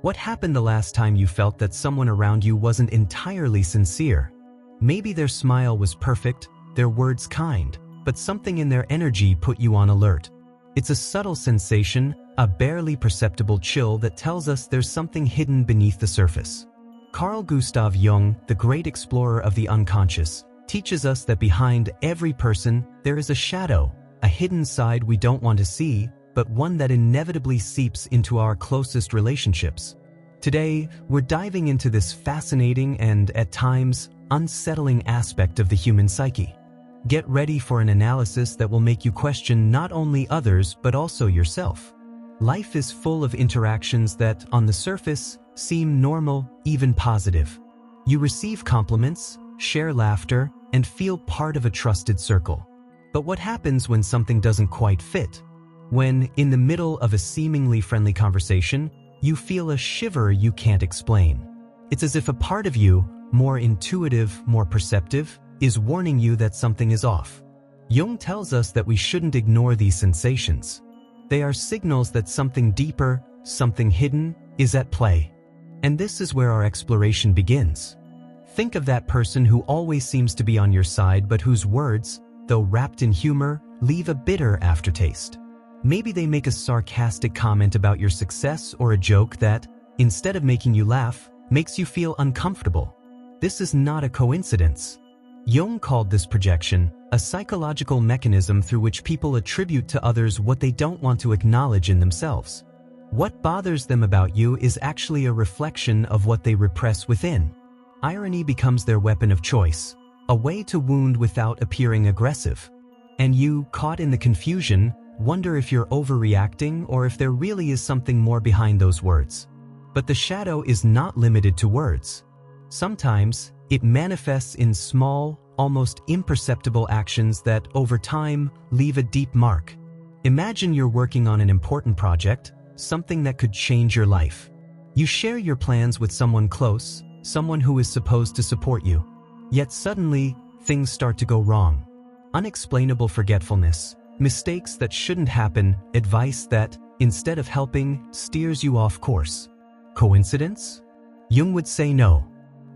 What happened the last time you felt that someone around you wasn't entirely sincere? Maybe their smile was perfect, their words kind, but something in their energy put you on alert. It's a subtle sensation, a barely perceptible chill that tells us there's something hidden beneath the surface. Carl Gustav Jung, the great explorer of the unconscious, teaches us that behind every person there is a shadow, a hidden side we don't want to see, but one that inevitably seeps into our closest relationships. Today, we're diving into this fascinating and, at times, unsettling aspect of the human psyche. Get ready for an analysis that will make you question not only others but also yourself. Life is full of interactions that, on the surface, seem normal, even positive. You receive compliments, share laughter, and feel part of a trusted circle. But what happens when something doesn't quite fit? When, in the middle of a seemingly friendly conversation, you feel a shiver you can't explain. It's as if a part of you, more intuitive, more perceptive, is warning you that something is off. Jung tells us that we shouldn't ignore these sensations. They are signals that something deeper, something hidden, is at play. And this is where our exploration begins. Think of that person who always seems to be on your side but whose words, though wrapped in humor, leave a bitter aftertaste. Maybe they make a sarcastic comment about your success or a joke that, instead of making you laugh, makes you feel uncomfortable. This is not a coincidence. Jung called this projection a psychological mechanism through which people attribute to others what they don't want to acknowledge in themselves. What bothers them about you is actually a reflection of what they repress within. Irony becomes their weapon of choice, a way to wound without appearing aggressive. And you, caught in the confusion, wonder if you're overreacting or if there really is something more behind those words. But the shadow is not limited to words. Sometimes, it manifests in small, almost imperceptible actions that, over time, leave a deep mark. Imagine you're working on an important project, something that could change your life. You share your plans with someone close, someone who is supposed to support you. Yet suddenly, things start to go wrong. Unexplainable forgetfulness, mistakes that shouldn't happen, advice that, instead of helping, steers you off course. Coincidence? Jung would say no.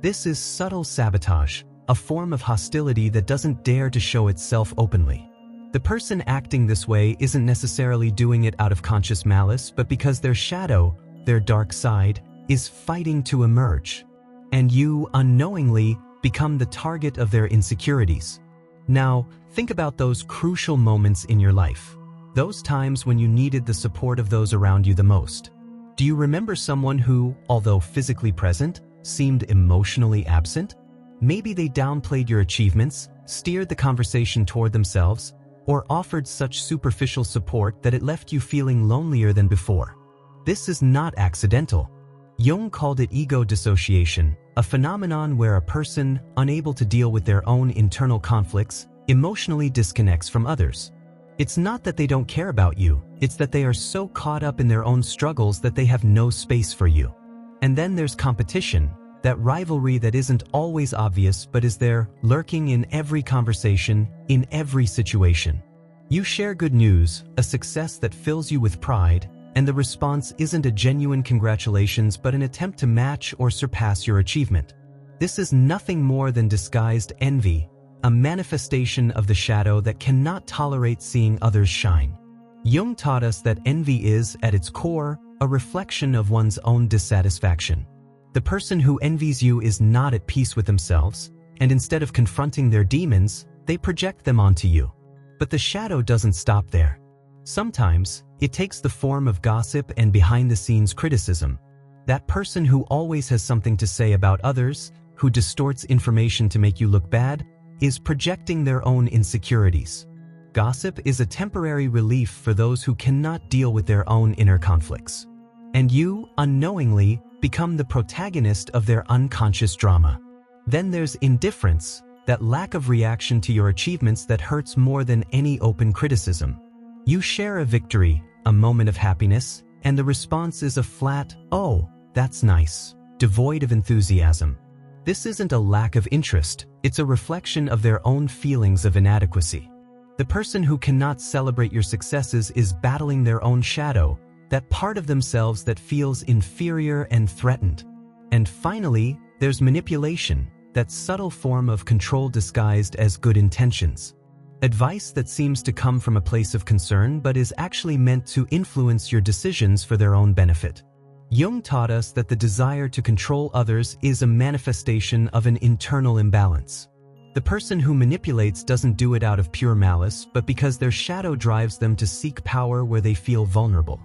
This is subtle sabotage, a form of hostility that doesn't dare to show itself openly. The person acting this way isn't necessarily doing it out of conscious malice, but because their shadow, their dark side, is fighting to emerge. And you, unknowingly, become the target of their insecurities. Now, think about those crucial moments in your life. Those times when you needed the support of those around you the most. Do you remember someone who, although physically present, seemed emotionally absent? Maybe they downplayed your achievements, steered the conversation toward themselves, or offered such superficial support that it left you feeling lonelier than before. This is not accidental. Jung called it ego dissociation, a phenomenon where a person, unable to deal with their own internal conflicts, emotionally disconnects from others. It's not that they don't care about you, it's that they are so caught up in their own struggles that they have no space for you. And then there's competition, that rivalry that isn't always obvious but is there, lurking in every conversation, in every situation. You share good news, a success that fills you with pride, and the response isn't a genuine congratulations but an attempt to match or surpass your achievement. This is nothing more than disguised envy, a manifestation of the shadow that cannot tolerate seeing others shine. Jung taught us that envy is, at its core, a reflection of one's own dissatisfaction. The person who envies you is not at peace with themselves, and instead of confronting their demons, they project them onto you. But the shadow doesn't stop there. Sometimes, it takes the form of gossip and behind-the-scenes criticism. That person who always has something to say about others, who distorts information to make you look bad, is projecting their own insecurities. Gossip is a temporary relief for those who cannot deal with their own inner conflicts. And you, unknowingly, become the protagonist of their unconscious drama. Then there's indifference, that lack of reaction to your achievements that hurts more than any open criticism. You share a victory, a moment of happiness, and the response is a flat, "Oh, that's nice," devoid of enthusiasm. This isn't a lack of interest, it's a reflection of their own feelings of inadequacy. The person who cannot celebrate your successes is battling their own shadow, that part of themselves that feels inferior and threatened. And finally, there's manipulation, that subtle form of control disguised as good intentions. Advice that seems to come from a place of concern but is actually meant to influence your decisions for their own benefit. Jung taught us that the desire to control others is a manifestation of an internal imbalance. The person who manipulates doesn't do it out of pure malice, but because their shadow drives them to seek power where they feel vulnerable.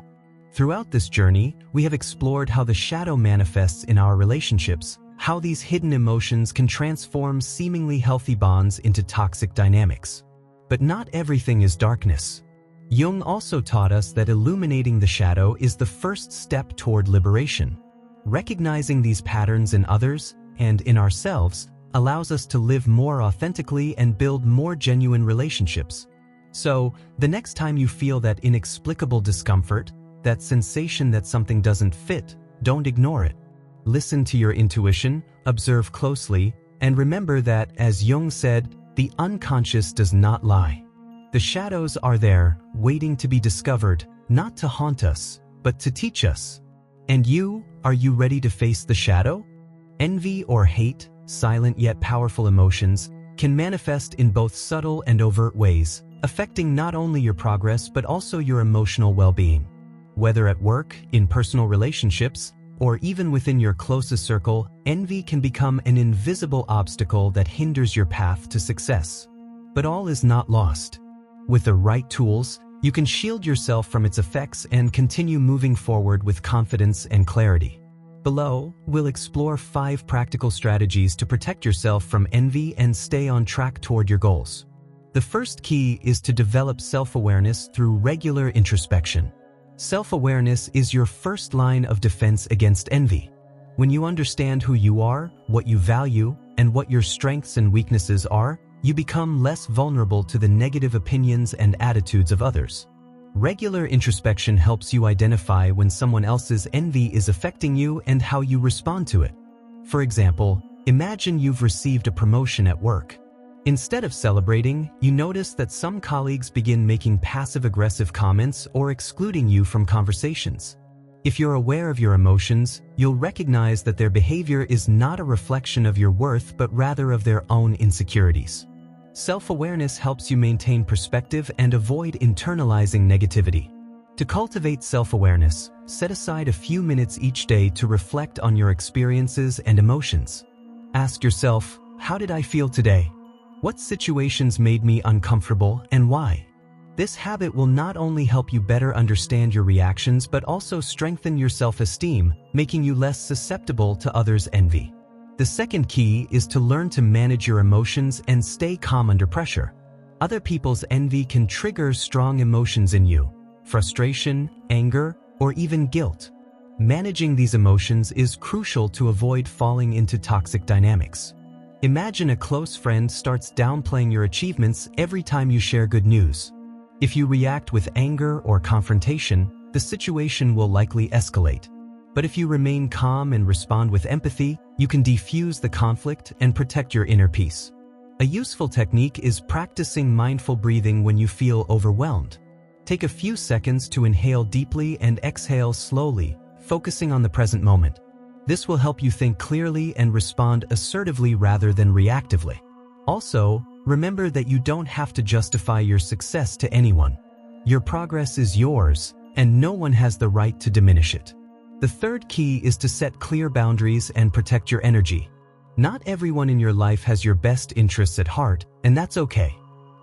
Throughout this journey, we have explored how the shadow manifests in our relationships, how these hidden emotions can transform seemingly healthy bonds into toxic dynamics. But not everything is darkness. Jung also taught us that illuminating the shadow is the first step toward liberation. Recognizing these patterns in others and in ourselves allows us to live more authentically and build more genuine relationships. So, the next time you feel that inexplicable discomfort, that sensation that something doesn't fit, don't ignore it. Listen to your intuition, observe closely, and remember that, as Jung said, the unconscious does not lie. The shadows are there, waiting to be discovered, not to haunt us, but to teach us. And you, are you ready to face the shadow? Envy or hate, silent yet powerful emotions, can manifest in both subtle and overt ways, affecting not only your progress but also your emotional well-being. Whether at work, in personal relationships, or even within your closest circle, envy can become an invisible obstacle that hinders your path to success. But all is not lost. With the right tools, you can shield yourself from its effects and continue moving forward with confidence and clarity. Below, we'll explore 5 practical strategies to protect yourself from envy and stay on track toward your goals. The first key is to develop self-awareness through regular introspection. Self-awareness is your first line of defense against envy. When you understand who you are, what you value, and what your strengths and weaknesses are, you become less vulnerable to the negative opinions and attitudes of others. Regular introspection helps you identify when someone else's envy is affecting you and how you respond to it. For example, imagine you've received a promotion at work. Instead of celebrating, you notice that some colleagues begin making passive-aggressive comments or excluding you from conversations. If you're aware of your emotions, you'll recognize that their behavior is not a reflection of your worth but rather of their own insecurities. Self-awareness helps you maintain perspective and avoid internalizing negativity. To cultivate self-awareness, set aside a few minutes each day to reflect on your experiences and emotions. Ask yourself, how did I feel today? What situations made me uncomfortable and why? This habit will not only help you better understand your reactions but also strengthen your self-esteem, making you less susceptible to others' envy. The second key is to learn to manage your emotions and stay calm under pressure. Other people's envy can trigger strong emotions in you: frustration, anger, or even guilt. Managing these emotions is crucial to avoid falling into toxic dynamics. Imagine a close friend starts downplaying your achievements every time you share good news. If you react with anger or confrontation, the situation will likely escalate. But if you remain calm and respond with empathy, you can defuse the conflict and protect your inner peace. A useful technique is practicing mindful breathing when you feel overwhelmed. Take a few seconds to inhale deeply and exhale slowly, focusing on the present moment. This will help you think clearly and respond assertively rather than reactively. Also, remember that you don't have to justify your success to anyone. Your progress is yours, and no one has the right to diminish it. The third key is to set clear boundaries and protect your energy. Not everyone in your life has your best interests at heart, and that's okay.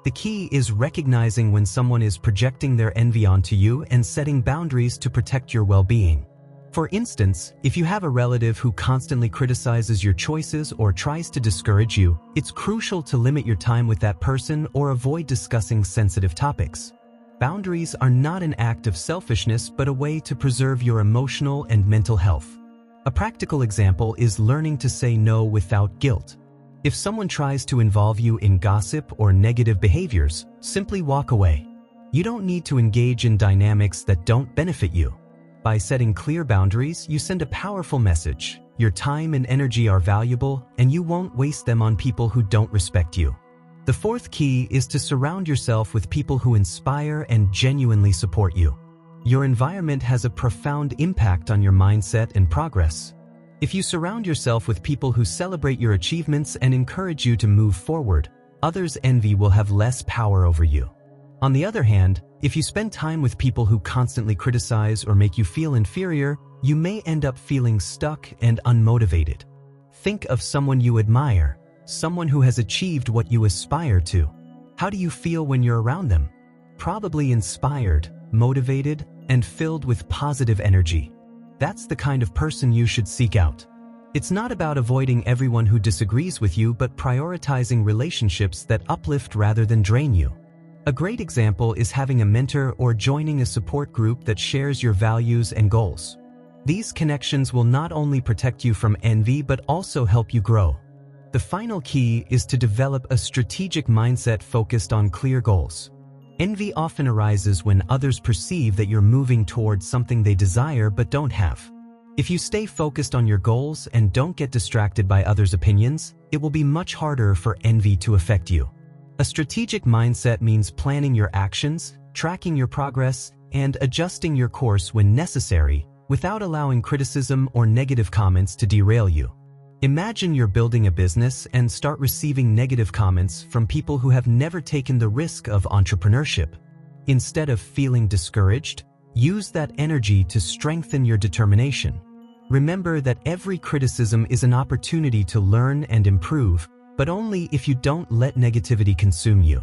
The key is recognizing when someone is projecting their envy onto you and setting boundaries to protect your well-being. For instance, if you have a relative who constantly criticizes your choices or tries to discourage you, it's crucial to limit your time with that person or avoid discussing sensitive topics. Boundaries are not an act of selfishness but a way to preserve your emotional and mental health. A practical example is learning to say no without guilt. If someone tries to involve you in gossip or negative behaviors, simply walk away. You don't need to engage in dynamics that don't benefit you. By setting clear boundaries, you send a powerful message. Your time and energy are valuable, and you won't waste them on people who don't respect you. The fourth key is to surround yourself with people who inspire and genuinely support you. Your environment has a profound impact on your mindset and progress. If you surround yourself with people who celebrate your achievements and encourage you to move forward, others' envy will have less power over you. On the other hand, if you spend time with people who constantly criticize or make you feel inferior, you may end up feeling stuck and unmotivated. Think of someone you admire, someone who has achieved what you aspire to. How do you feel when you're around them? Probably inspired, motivated, and filled with positive energy. That's the kind of person you should seek out. It's not about avoiding everyone who disagrees with you, but prioritizing relationships that uplift rather than drain you. A great example is having a mentor or joining a support group that shares your values and goals. These connections will not only protect you from envy but also help you grow. The final key is to develop a strategic mindset focused on clear goals. Envy often arises when others perceive that you're moving towards something they desire but don't have. If you stay focused on your goals and don't get distracted by others' opinions, it will be much harder for envy to affect you. A strategic mindset means planning your actions, tracking your progress, and adjusting your course when necessary, without allowing criticism or negative comments to derail you. Imagine you're building a business and start receiving negative comments from people who have never taken the risk of entrepreneurship. Instead of feeling discouraged, use that energy to strengthen your determination. Remember that every criticism is an opportunity to learn and improve, but only if you don't let negativity consume you.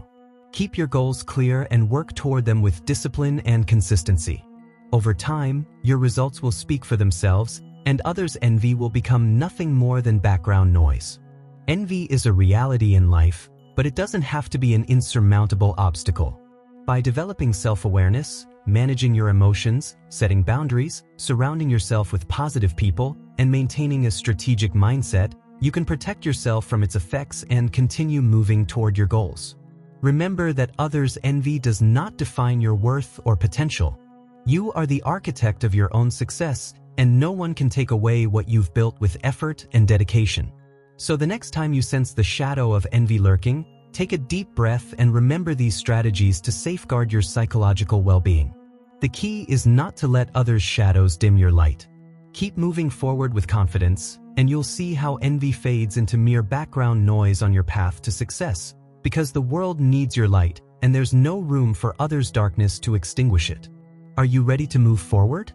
Keep your goals clear and work toward them with discipline and consistency. Over time, your results will speak for themselves, and others' envy will become nothing more than background noise. Envy is a reality in life, but it doesn't have to be an insurmountable obstacle. By developing self-awareness, managing your emotions, setting boundaries, surrounding yourself with positive people, and maintaining a strategic mindset, you can protect yourself from its effects and continue moving toward your goals. Remember that others' envy does not define your worth or potential. You are the architect of your own success, and no one can take away what you've built with effort and dedication. So the next time you sense the shadow of envy lurking, take a deep breath and remember these strategies to safeguard your psychological well-being. The key is not to let others' shadows dim your light. Keep moving forward with confidence, and you'll see how envy fades into mere background noise on your path to success, because the world needs your light, and there's no room for others' darkness to extinguish it. Are you ready to move forward?